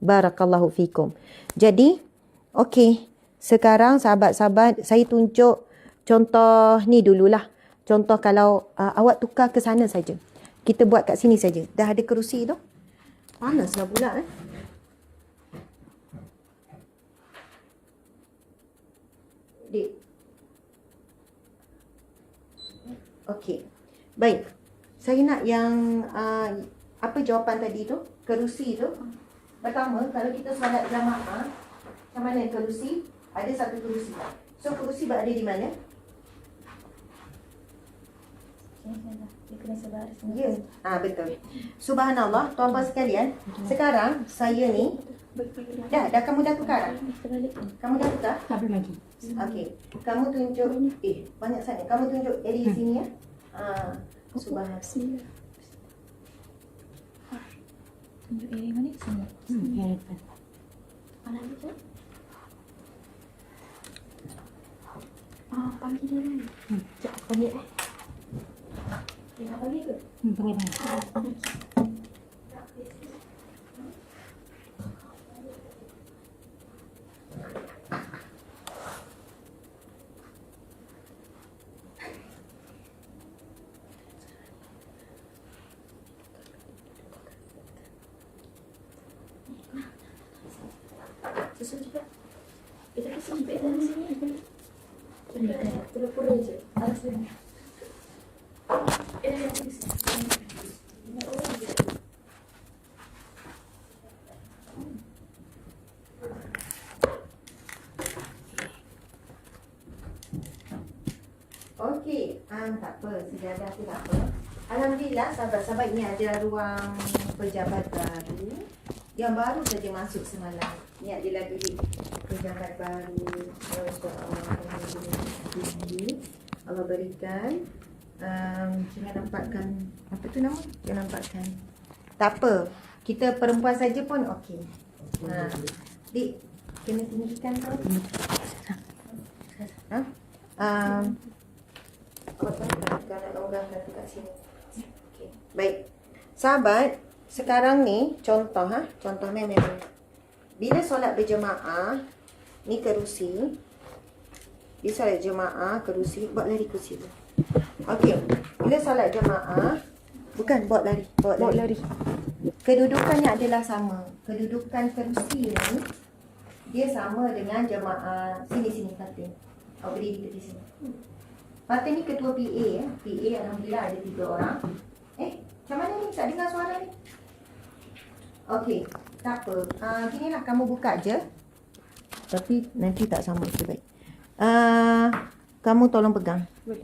Barakallahu fikum. Jadi, okey. Sekarang sahabat-sahabat, saya tunjuk contoh ni dululah. Contoh kalau awak tukar ke sana saja. Kita buat kat sini saja. Dah ada kerusi tu. Panaslah pula Dik. Okey. Baik. Saya nak yang apa jawapan tadi tu? Kerusi tu. Pertama, kalau kita solat jamaah, macam mana kerusi? Ada satu kerusi. So, kerusi berada di mana? Ya. Betul. Subhanallah, tuan-tuan sekalian. Sekarang, saya ni, dah kamu dah tukar? Kamu dah tukar? Belum lagi. Okey. Kamu tunjuk, banyak sangat. Kamu tunjuk area sini ya. Subhanallah. Tunjuk area mana? Sini. Yang depan. Mana tu? Panggil dia kan? Sekejap, panggil Nak panggil ke? Panggil banyak. Susun cepat. Kita kasi cepat dari sini. Pura-pura je. Alas dia. Okey, tak apa, sejadah tu tak apa. Alhamdulillah, sahabat-sahabat, ini ada ruang pejabat baru yang baru saja masuk semalam. Ni adalah bilik pejabat baru. Allah berikan. Jangan nampakkan, apa tu nama? Jangan nampakkan. Tak apa, kita perempuan saja pun okey. Dik, kena tinggikan kau. Nak longgarkan dekat sini. Okay. Baik. Sahabat, sekarang ni contoh contoh memang. Bila solat berjemaah, ni kerusi. Bila solat jemaah, kerusi, buat lari kerusi tu. Okey. Bila solat jemaah, bukan buat lari. Kedudukannya adalah sama. Kedudukan kerusi ni dia sama dengan jemaah. Sini Fatin. Awak berdiri di sini. Fatin ni ketua PA ya. PA alhamdulillah ada 3 orang. Macam mana ni? Tak dengar suara ni? Okey, tak apa. Ginilah, kamu buka je. Tapi nanti tak sama. Okay, baik. Kamu tolong pegang. Boleh.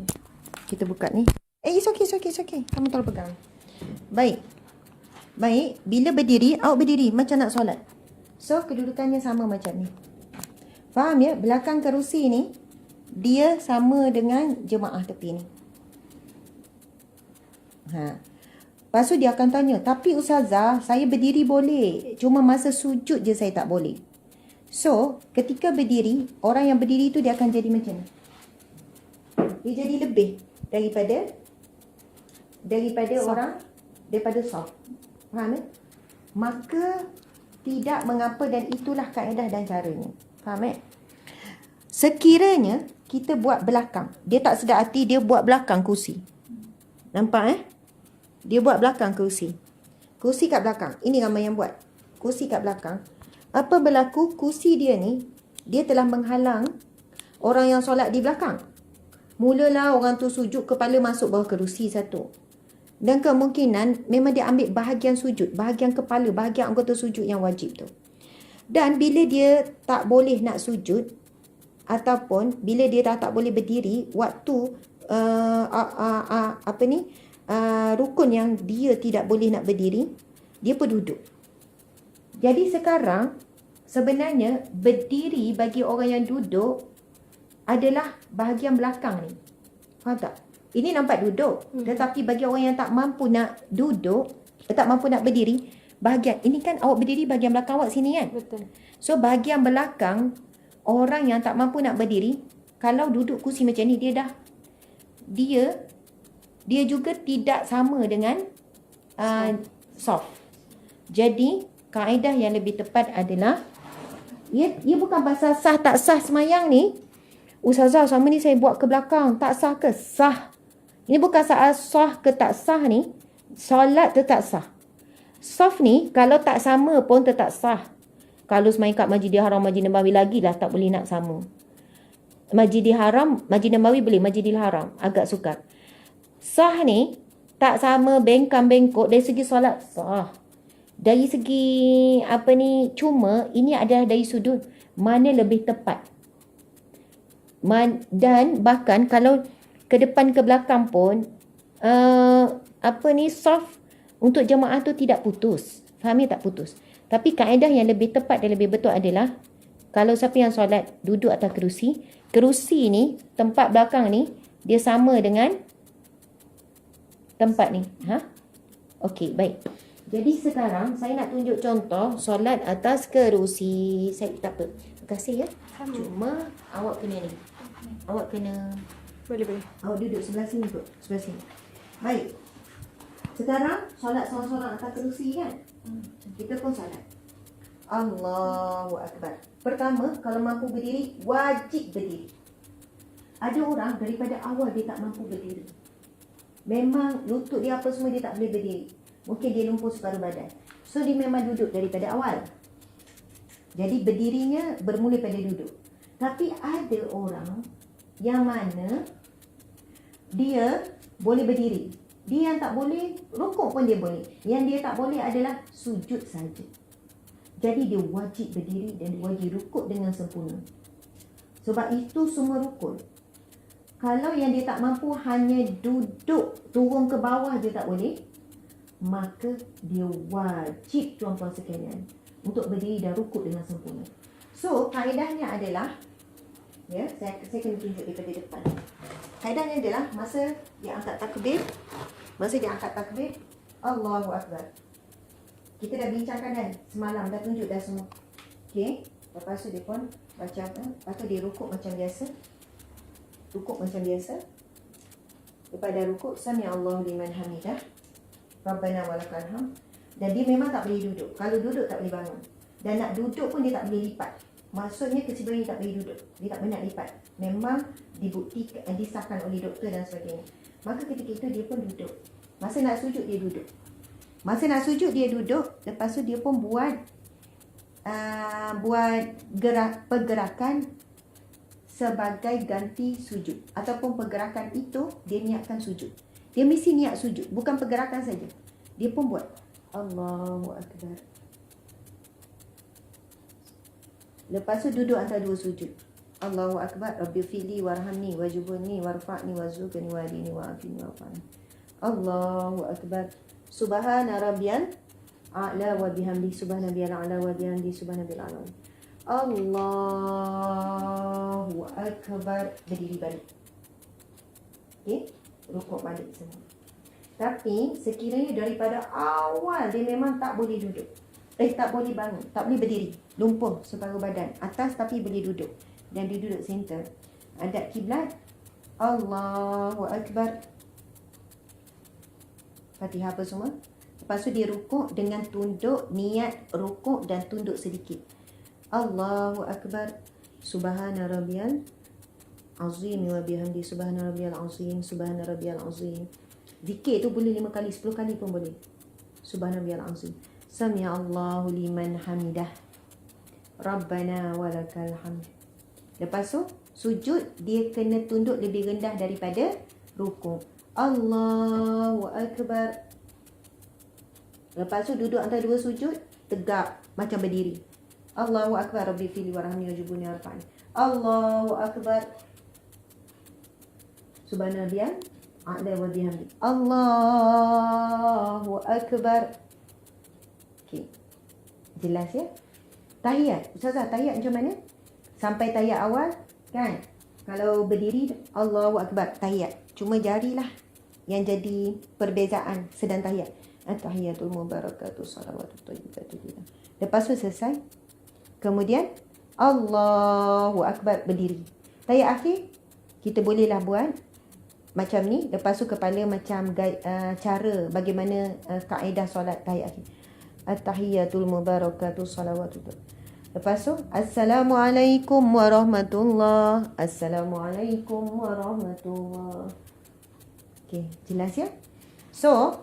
Kita buka ni. It's okay. Kamu tolong pegang. Baik. Bila berdiri, awak berdiri macam nak solat. So, kedudukannya sama macam ni. Faham ya? Belakang kerusi ni dia sama dengan jemaah tepi ni. Lepas tu dia akan tanya, tapi Ustazah, saya berdiri boleh, cuma masa sujud je saya tak boleh. So, ketika berdiri, orang yang berdiri tu dia akan jadi macam ni. Dia jadi lebih daripada orang, daripada soft. Faham tak? Maka tidak mengapa, dan itulah kaedah dan caranya. Faham tak? Sekiranya kita buat belakang, dia tak sedar hati, dia buat belakang kursi. Nampak Dia buat belakang kursi. Kursi kat belakang. Ini ramai yang buat. Kursi kat belakang. Apa berlaku? Kursi dia ni, dia telah menghalang orang yang solat di belakang. Mulalah orang tu sujud, kepala masuk bawah kerusi satu. Dan kemungkinan memang dia ambil bahagian sujud, bahagian kepala, bahagian anggota sujud yang wajib tu. Dan bila dia tak boleh nak sujud, ataupun bila dia dah tak boleh berdiri, waktu rukun yang dia tidak boleh nak berdiri, dia pun duduk. Jadi sekarang sebenarnya berdiri bagi orang yang duduk adalah bahagian belakang ni. Faham tak? Ini nampak duduk. Tetapi bagi orang yang tak mampu nak duduk, tak mampu nak berdiri, bahagian ini kan awak berdiri bahagian belakang awak sini kan? Betul. So bahagian belakang orang yang tak mampu nak berdiri, kalau duduk kursi macam ni, dia juga tidak sama dengan soft. Jadi kaedah yang lebih tepat adalah ia bukan pasal sah tak sah semayang ni. Ustazah, sama ni saya buat ke belakang, tak sah ke? Sah. Ini bukan soal sah ke tak sah ni. Solat tetap sah. Saf ni kalau tak sama pun tetap sah. Kalau semayang kat Masjidil Haram, Masjidil Nabawi lagilah tak boleh nak sama. Masjidil Haram, Masjid Nabawi boleh, Masjidil Haram agak sukar. Sah ni tak sama bengkang-bengkok dari segi solat sah. Dari segi apa ni, cuma ini adalah dari sudut mana lebih tepat. Dan bahkan kalau ke depan ke belakang pun apa ni, soft untuk jemaah tu tidak putus. Faham tak putus? Tapi kaedah yang lebih tepat dan lebih betul adalah kalau siapa yang solat duduk atas kerusi, kerusi ni, tempat belakang ni dia sama dengan tempat ni. Okey, baik. Jadi sekarang saya nak tunjuk contoh solat atas kerusi. Saya tak apa. Terima kasih ya. Cuma awak kena ni. Awak kena Boleh. awak duduk sebelah sini kot. Sebelah sini. Baik. Sekarang solat seorang-seorang atas kerusi kan? Kita pun solat. Allahu Akbar. Pertama, kalau mampu berdiri, wajib berdiri. Ada orang daripada awal dia tak mampu berdiri. Memang lutut dia apa semua dia tak boleh berdiri. Mungkin dia lumpuh separuh badan. So dia memang duduk daripada awal. Jadi berdirinya bermula pada duduk. Tapi ada orang yang mana dia boleh berdiri. Dia yang tak boleh, rukuk pun dia boleh. Yang dia tak boleh adalah sujud saja. Jadi dia wajib berdiri dan dia wajib rukuk dengan sempurna. Sebab itu semua rukun. Kalau yang dia tak mampu hanya duduk, turun ke bawah dia tak boleh, maka dia wajib, tuan-tuan sekalian, untuk berdiri dan rukuk dengan sempurna. So, kaedahnya adalah, ya, saya kena tunjuk daripada depan. Kaedahnya adalah masa dia angkat takbir, Allahu Akbar. Kita dah bincangkan kan semalam, dah tunjuk dah semua. Okey, lepas tu dia pun baca apa? Lepas tu dia rukuk macam biasa. Lepas dah rukuk, Sami Allahu liman hamidah, Rabbana walakal hamd. Dan dia memang tak boleh duduk. Kalau duduk tak boleh bangun. Dan nak duduk pun dia tak boleh lipat. Maksudnya kesebenarnya tak boleh duduk. Dia tak boleh nak lipat. Memang dibuktikan, disahkan oleh doktor dan sebagainya. Maka ketika itu dia pun duduk. Masa nak sujud dia duduk. Lepas tu dia pun buat pergerakan sebagai ganti sujud. Ataupun pergerakan itu dia niatkan sujud. Dia mesti niat sujud, bukan pergerakan saja. Dia pun buat Allahu Akbar. Lepas tu duduk antara dua sujud. Allahu Akbar, Rabbi fili warhamni wajubni warfa'ni wazuqni wadini wa'afini wa'afani. Allahu Akbar. Subhana rabbiyal a'la wa bihamdi, subhana rabbiyal a'la wa bihamdi, subhana rabbiyal a'la. Allahu Akbar. Berdiri balik. Okey, rukuk balik semua. Tapi sekiranya daripada awal dia memang tak boleh duduk. Tak boleh bangun, tak boleh berdiri. Lumpuh separuh badan. Atas tapi boleh duduk. Dan dia duduk center. Hadap kiblat. Allahu Akbar. Fatihah apa semua. Lepas tu dia rukuk dengan tunduk, niat rukuk dan tunduk sedikit. Allahu Akbar. Subhana rabbiyal azim wa bihamdi, subhana rabbiyal azim, subhana rabbiyal azim. Zikir tu boleh 5 kali, 10 kali pun boleh. Subhana rabbiyal azim. Sami Allahu liman hamidah, Rabbana walakal hamd. Lepas tu sujud dia kena tunduk lebih rendah daripada rukuk. Allahu Akbar. Lepas tu duduk antara dua sujud, tegak macam berdiri. Allahu Akbar, Rabbi fili warhamni wajubni warfa'ni. Allahu Akbar. Subhana rabbiyal a'la wa bihamdi. Allahu Akbar. Okey. Jelas ya? Tahiyat. Ustazah, tahiyat macam mana? Sampai tahiyat awal kan? Kalau berdiri Allahu Akbar, tahiyat. Cuma jarilah yang jadi perbezaan sedang tahiyat. At-tahiyatul mubarakatuh salawatut thayyibatu lillah. Lepas tu selesai. Kemudian Allahu Akbar, berdiri. Tahiyat akhir kita bolehlah buat macam ni. Lepas tu kepala macam cara bagaimana kaedah solat tahiyat akhir. At-tahiyyatul mubarakatuh salawatut. Lepas tu, Assalamualaikum warahmatullahi. Assalamualaikum warahmatullahi. Okey, jelas ya? So,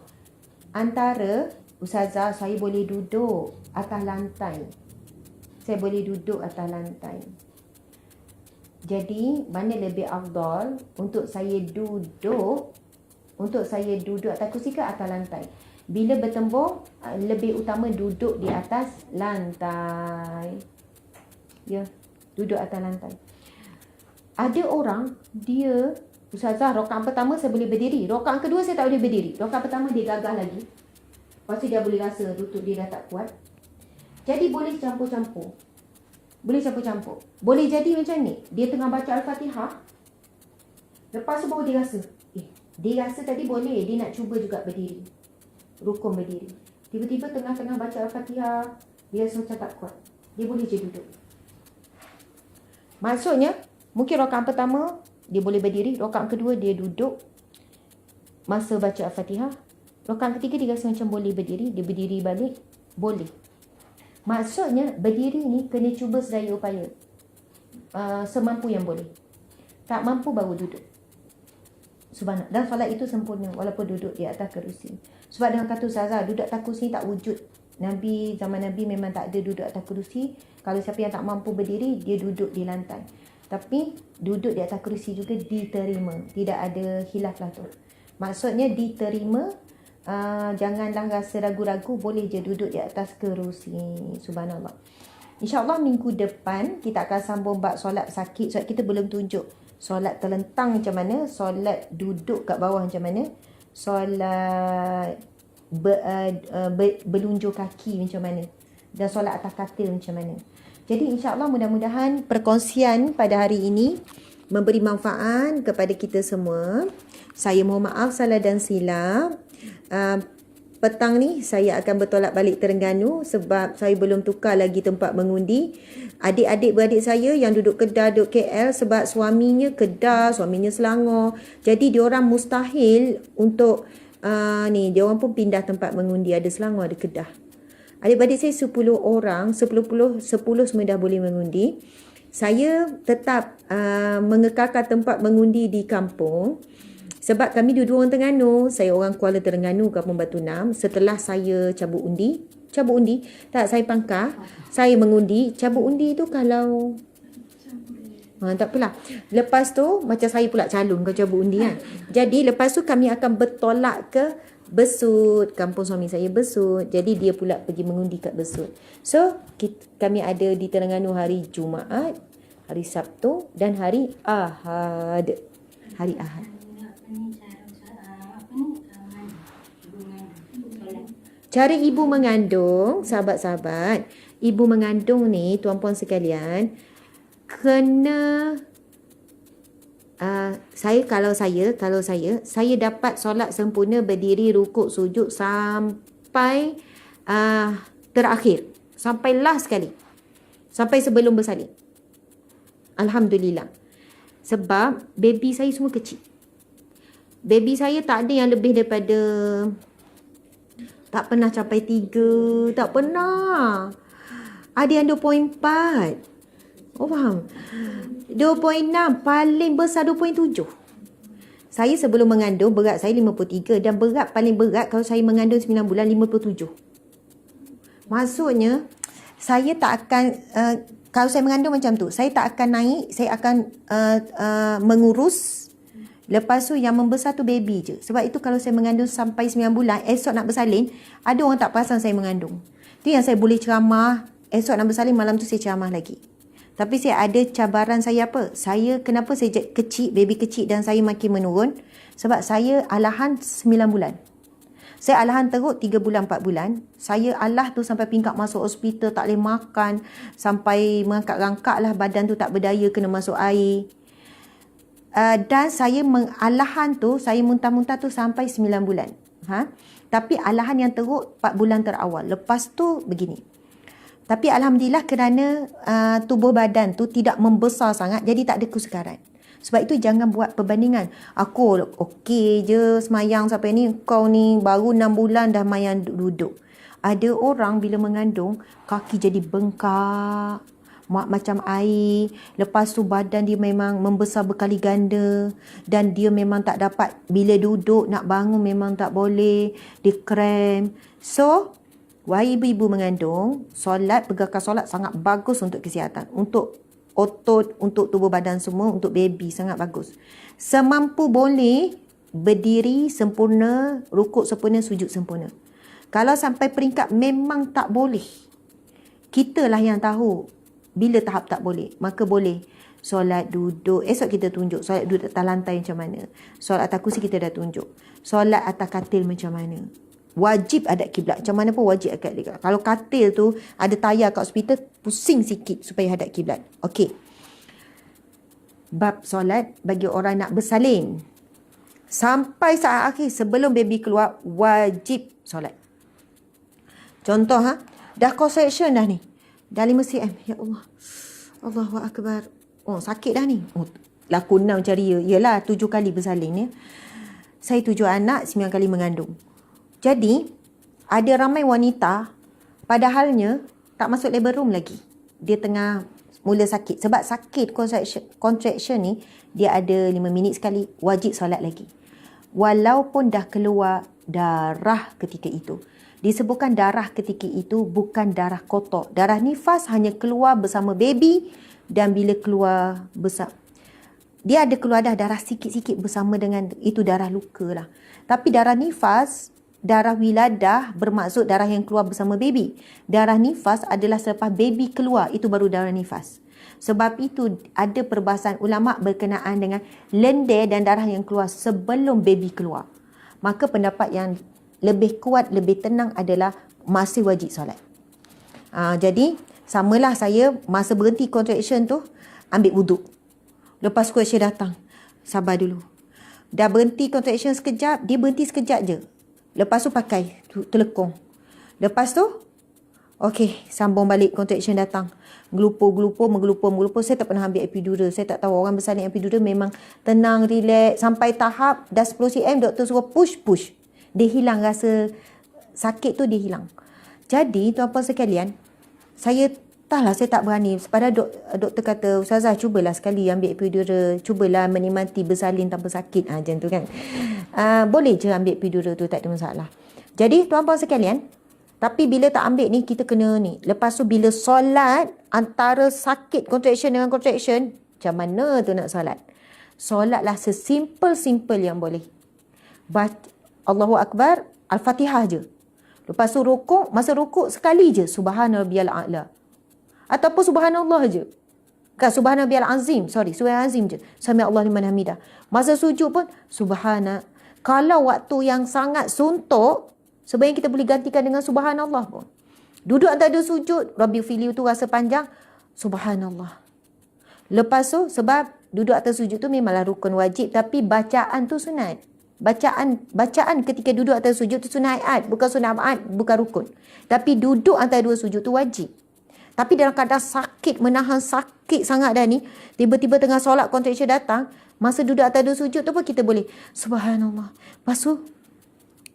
antara Ustazah, saya boleh duduk atas lantai. Saya boleh duduk atas lantai. Jadi, mana lebih afdal untuk saya duduk? Untuk saya duduk atas kursi ke atas lantai? Bila bertembung, lebih utama duduk di atas lantai. Ya, duduk atas lantai. Ada orang, dia, Ustazah, rakaat pertama saya boleh berdiri. Rakaat kedua saya tak boleh berdiri. Rakaat pertama dia gagah lagi. Lepas tu dia boleh rasa lutut dia dah tak kuat. Jadi boleh campur-campur. Boleh campur-campur. Boleh jadi macam ni. Dia tengah baca Al-Fatihah. Lepas tu baru dia rasa. Dia rasa tadi boleh. Dia nak cuba juga berdiri. Rukun berdiri. Tiba-tiba tengah-tengah baca Al-Fatihah. Dia rasa macam tak kuat. Dia boleh je duduk. Maksudnya, mungkin rakaat pertama dia boleh berdiri. Rakaat kedua dia duduk. Masa baca Al-Fatihah. Rakaat ketiga dia rasa macam boleh berdiri. Dia berdiri balik. Boleh. Maksudnya berdiri ni kena cuba sedaya upaya. Semampu yang boleh. Tak mampu baru duduk. Subhanallah. Dan solat itu sempurna walaupun duduk di atas kerusi. Sebab dengan kata Ustazah, duduk atas kerusi tak wujud. Zaman Nabi memang tak ada duduk atas kerusi. Kalau siapa yang tak mampu berdiri, dia duduk di lantai. Tapi duduk di atas kerusi juga diterima. Tidak ada khilaf lah tu. Maksudnya diterima. Janganlah rasa ragu-ragu, boleh je duduk di atas kerusi. Subhanallah. InsyaAllah minggu depan kita akan sambung bab solat sakit. Sebab kita belum tunjuk solat terlentang macam mana, solat duduk kat bawah macam mana, solat berlunjur kaki macam mana, dan solat atas katil macam mana. Jadi insyaAllah mudah-mudahan perkongsian pada hari ini memberi manfaat kepada kita semua. Saya mohon maaf salah dan silap. Petang ni saya akan bertolak balik Terengganu sebab saya belum tukar lagi tempat mengundi. Adik-adik beradik saya yang duduk Kedah, duduk KL sebab suaminya Kedah, suaminya Selangor. Jadi diorang mustahil untuk diorang pun pindah tempat mengundi. Ada Selangor, ada Kedah. Adik-adik saya 10 orang, 10 semua dah boleh mengundi. Saya tetap mengekalkan tempat mengundi di kampung. Sebab kami dua-dua orang Terengganu. Saya orang Kuala Terengganu, Kampung Batu 6. Setelah saya cabut undi, tak, saya pangkar, saya mengundi. Cabut undi tu kalau tak apalah. Lepas tu macam saya pula calon kalau cabut undi kan. Jadi lepas tu kami akan bertolak ke Besut, kampung suami saya Besut. Jadi dia pula pergi mengundi kat Besut. So kami ada di Terengganu hari Jumaat, hari Sabtu dan hari Ahad. Hari Ahad. Cara ibu mengandung, sahabat-sahabat, ibu mengandung ni, tuan-puan sekalian, kena kalau saya dapat solat sempurna berdiri, rukuk, sujud sampai terakhir, sampai last sekali, sampai sebelum bersalin. Alhamdulillah. Sebab baby saya semua kecil. Baby saya tak ada yang lebih daripada, tak pernah capai 3. Tak pernah. Ada yang 2.4. Oh faham? 2.6. Paling besar 2.7. Saya sebelum mengandung berat saya 53. Dan berat paling berat kalau saya mengandung 9 bulan 57. Maksudnya saya tak akan kalau saya mengandung macam tu, saya tak akan naik. Saya akan mengurus. Lepas tu yang membesar tu baby je. Sebab itu kalau saya mengandung sampai 9 bulan, esok nak bersalin, ada orang tak perasan saya mengandung. Itu yang saya boleh ceramah. Esok nak bersalin, malam tu saya ceramah lagi. Tapi saya ada cabaran saya apa? Kenapa saya kecil, baby kecil dan saya makin menurun? Sebab saya alahan 9 bulan. Saya alahan teruk 3 bulan, 4 bulan. Saya alah tu sampai pingkat masuk hospital, tak boleh makan. Sampai mengangkat-rangkat lah, badan tu tak berdaya, kena masuk air. Dan saya alahan tu, saya muntah-muntah tu sampai 9 bulan. Tapi alahan yang teruk 4 bulan terawal. Lepas tu begini. Tapi Alhamdulillah kerana tubuh badan tu tidak membesar sangat, jadi tak ada kesukaran. Sebab itu jangan buat perbandingan. Aku okey je semayang sampai ni, kau ni baru 6 bulan dah main duduk. Ada orang bila mengandung, kaki jadi bengkak, macam air. Lepas tu badan dia memang membesar berkali ganda. Dan dia memang tak dapat, bila duduk nak bangun memang tak boleh. Dia cramp. So, wahai ibu-ibu mengandung, pergerakan solat sangat bagus untuk kesihatan. Untuk otot, untuk tubuh badan semua, untuk baby sangat bagus. Semampu boleh, berdiri sempurna, rukuk sempurna, sujud sempurna. Kalau sampai peringkat memang tak boleh, kitalah yang tahu bila tahap tak boleh. Maka boleh solat duduk. Esok kita tunjuk solat duduk atas lantai macam mana. Solat atas kursi kita dah tunjuk. Solat atas katil macam mana. Wajib hadap kiblat. Macam mana pun wajib hadap kiblat. Kalau katil tu ada tayar kat hospital, pusing sikit supaya hadap kiblat. Okey. Bab solat bagi orang nak bersalin. Sampai saat akhir sebelum baby keluar, wajib solat. Contoh dah contraction dah ni. Dah 5 cm. Ya Allah. Allahu Akbar. Oh, sakit dah ni. Oh, laku 6 macam ria. Yelah, 7 kali bersalin ya. Saya 7 anak, 9 kali mengandung. Jadi, ada ramai wanita, padahalnya tak masuk labor room lagi. Dia tengah mula sakit. Sebab sakit contraction ni, dia ada 5 minit sekali, wajib solat lagi. Walaupun dah keluar darah ketika itu. Disebutkan darah ketika itu bukan darah kotor. Darah nifas hanya keluar bersama baby, dan bila keluar dia ada keluar darah sikit-sikit bersama dengan itu darah luka lah. Tapi darah nifas, darah wiladah bermaksud darah yang keluar bersama baby. Darah nifas adalah selepas baby keluar, itu baru darah nifas. Sebab itu ada perbahasan ulama berkenaan dengan lendir dan darah yang keluar sebelum baby keluar. Maka pendapat yang lebih kuat, lebih tenang adalah masih wajib solat. Jadi, samalah saya masa berhenti contraction tu, ambil wuduk. Lepas contraction datang, sabar dulu. Dah berhenti contraction sekejap, dia berhenti sekejap je. Lepas tu pakai telekong. Lepas tu, okey, sambung balik contraction datang. Menggelupur. Saya tak pernah ambil epidural. Saya tak tahu orang bersalin epidural memang tenang, relax. Sampai tahap dah 10 cm, doktor suruh push. Dia hilang rasa sakit tu, dia hilang. Jadi, tuan-puan sekalian, saya tak berani. Padahal doktor kata, Ustazah, cubalah sekali ambil epidural. Cubalah menikmati bersalin tanpa sakit. Macam tu kan. Boleh je ambil epidural tu, tak ada masalah. Jadi, tuan-puan sekalian, tapi bila tak ambil ni, kita kena ni. Lepas tu, bila solat, antara sakit contraction dengan contraction, macam mana tu nak solat? Solatlah sesimpel-simple yang boleh. Allahu Akbar, Al-Fatihah je. Lepas tu rukuk, masa rukuk sekali je, Subhana Rabbiyal A'la. Ataupun Subhanallah je. Subhana Rabbiyal Azim, Subhana Azim je. Sami Allah liman hamidah. Masa sujud pun, Subhana. Kalau waktu yang sangat suntuk, sebenarnya kita boleh gantikan dengan Subhanallah pun. Duduk antara dua sujud, Rabbi fili tu rasa panjang, Subhanallah. Lepas tu, sebab duduk atas sujud tu memanglah rukun wajib, tapi bacaan tu sunat. Bacaan ketika duduk atas sujud tu sunat ayat, bukan sunat ayat, bukan rukun. Tapi duduk antara dua sujud tu wajib. Tapi dalam keadaan sakit, menahan sakit sangat dah ni, tiba-tiba tengah solat contraction datang, masa duduk atas dua sujud tu pun kita boleh Subhanallah. Lepas tu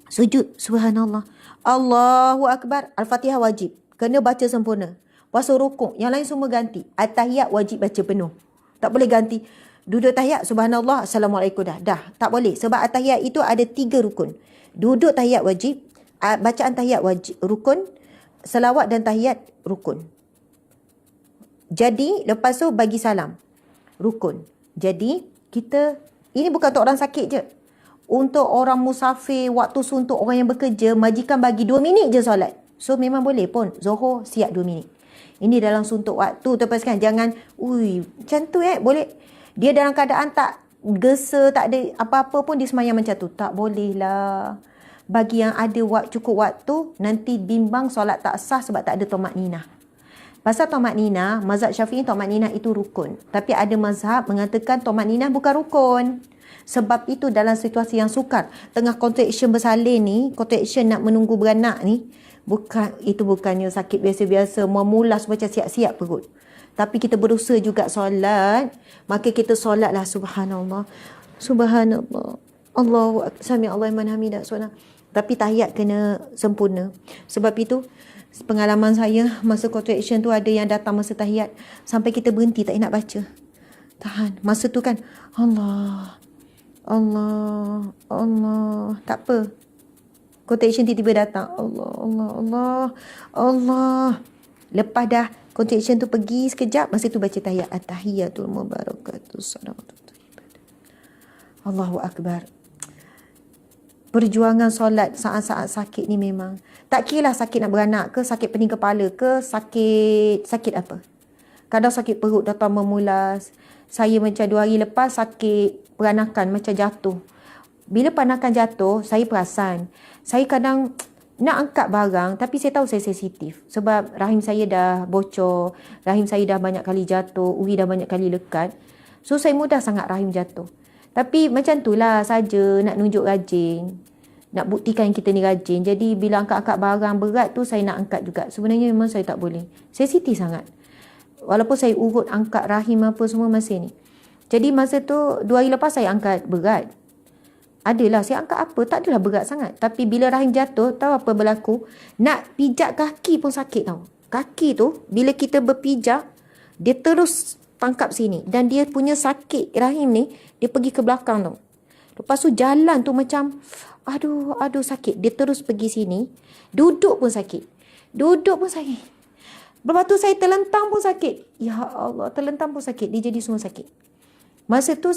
sujud Subhanallah. Allahu Akbar. Al-Fatihah wajib, kena baca sempurna. Lepas tu rukuk, yang lain semua ganti. At-tahiyat wajib baca penuh, tak boleh ganti. Duduk tahiyat, Subhanallah, Assalamualaikum dah. Tak boleh. Sebab tahiyat itu ada 3 rukun. Duduk tahiyat wajib, bacaan tahiyat wajib, rukun, selawat dan tahiyat rukun. Jadi, lepas tu bagi salam, rukun. Jadi, ini bukan untuk orang sakit je. Untuk orang musafir, waktu suntuk, orang yang bekerja, majikan bagi 2 minit je solat. So, memang boleh pun. Zuhur, siap 2 minit. Ini dalam suntuk waktu, terpaskan. Jangan, macam tu boleh. Dia dalam keadaan tak gesa, tak ada apa-apa pun dia semayang macam tu. Tak boleh lah. Bagi yang ada cukup waktu, nanti bimbang solat tak sah sebab tak ada tomak ninah. Pasal tomak ninah, mazhab Syafi'i tomak ninah itu rukun. Tapi ada mazhab mengatakan tomak ninah bukan rukun. Sebab itu dalam situasi yang sukar, tengah contraction bersalin ni, contraction nak menunggu beranak ni, bukannya sakit biasa-biasa, memulas macam siap-siap perut. tapi kita berusaha juga solat, maka kita solatlah subhanallah. Subhanallah. Allahu sami Allah man hamidah solat. Tapi tahiyat kena sempurna. Sebab itu pengalaman saya masa contraction tu ada yang datang masa tahiyat sampai kita berhenti tak nak baca. Tahan. Masa tu kan Allah. Allah. Allah. Tak apa. Contraction tiba-tiba datang. Allah. Allah. Allah. Allah. Lepas dah contraction tu pergi sekejap, masa tu baca tahiyat. At-tahiyatul mubarakatus salawatut. Allahu akbar. Perjuangan solat saat-saat sakit ni memang tak kira lah sakit nak beranak ke, sakit pening kepala ke, sakit apa. Kadang sakit perut datang memulas. Saya macam 2 hari lepas sakit peranakan macam jatuh. Bila peranakan jatuh, saya perasan. Saya kadang nak angkat barang tapi saya tahu saya sensitif. Sebab rahim saya dah bocor, rahim saya dah banyak kali jatuh, uri dah banyak kali lekat. So saya mudah sangat rahim jatuh. Tapi macam tu lah saja nak nunjuk rajin. Nak buktikan kita ni rajin. Jadi bila angkat-angkat barang berat tu saya nak angkat juga. Sebenarnya memang saya tak boleh. Sensitif sangat. Walaupun saya urut angkat rahim apa semua masih ni. Jadi masa tu 2 hari lepas saya angkat berat. Adalah saya angkat apa. Tak adalah berat sangat. Tapi bila rahim jatuh, tahu apa berlaku? Nak pijak kaki pun sakit tau. Kaki tu bila kita berpijak, dia terus tangkap sini. Dan dia punya sakit rahim ni, dia pergi ke belakang tau. Lepas tu jalan tu macam, aduh sakit. Dia terus pergi sini. Duduk pun sakit. Lepas tu saya terlentang pun sakit. Ya Allah, terlentang pun sakit. Dia jadi semua sakit. Masa tu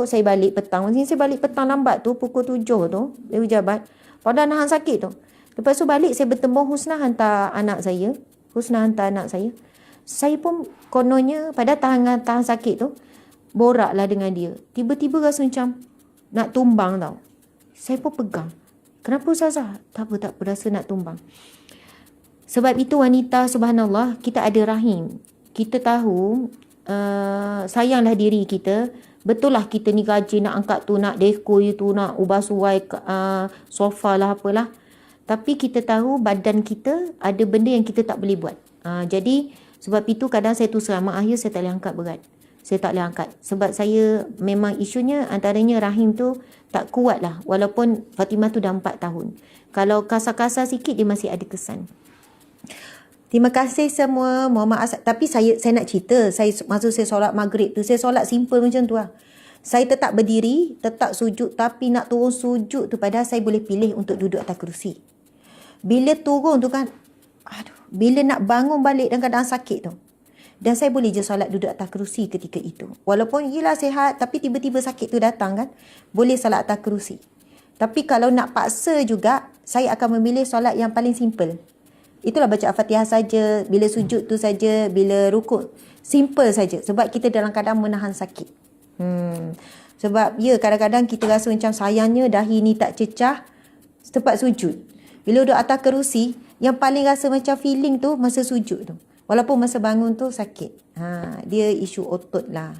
saya balik petang. Maksudnya saya balik petang lambat tu, pukul 7 tu, dari pejabat. Padahal nahan sakit tu. Lepas tu balik saya bertemu Husna hantar anak saya. Saya pun kononnya pada tahan sakit tu, borak lah dengan dia. Tiba-tiba rasa macam nak tumbang tau. Saya pun pegang. Kenapa Ustazah? Tak apa, rasa nak tumbang. Sebab itu wanita, subhanallah, kita ada rahim. Kita tahu, sayanglah diri kita. Betul lah kita ni rajin nak angkat tu, nak dekor tu, nak ubah suai sofa lah apalah. Tapi kita tahu badan kita ada benda yang kita tak boleh buat. Jadi sebab itu kadang saya tu selama akhir saya tak boleh angkat berat. Saya tak boleh angkat. Sebab saya memang isunya antaranya rahim tu tak kuat lah. Walaupun Fatimah tu dah 4 tahun. Kalau kasar-kasar sikit dia masih ada kesan. Terima kasih semua. Mohon maaf. Tapi saya nak cerita. Masa saya solat maghrib tu, saya solat simple macam tu lah. Saya tetap berdiri, tetap sujud. Tapi nak turun sujud tu padahal saya boleh pilih untuk duduk atas kerusi. Bila turun tu kan, bila nak bangun balik dalam keadaan sakit tu. Dan saya boleh je solat duduk atas kerusi ketika itu. Walaupun yelah sihat, tapi tiba-tiba sakit tu datang kan. Boleh solat atas kerusi. Tapi kalau nak paksa juga, saya akan memilih solat yang paling simple. Itulah baca Al-Fatihah saja, bila sujud tu saja, bila rukuk. Simple saja. Sebab kita dalam keadaan menahan sakit. Sebab kadang-kadang kita rasa macam sayangnya dahi ni tak cecah tempat sujud. Bila duduk atas kerusi, yang paling rasa macam feeling tu masa sujud tu. Walaupun masa bangun tu sakit. Dia isu otot lah.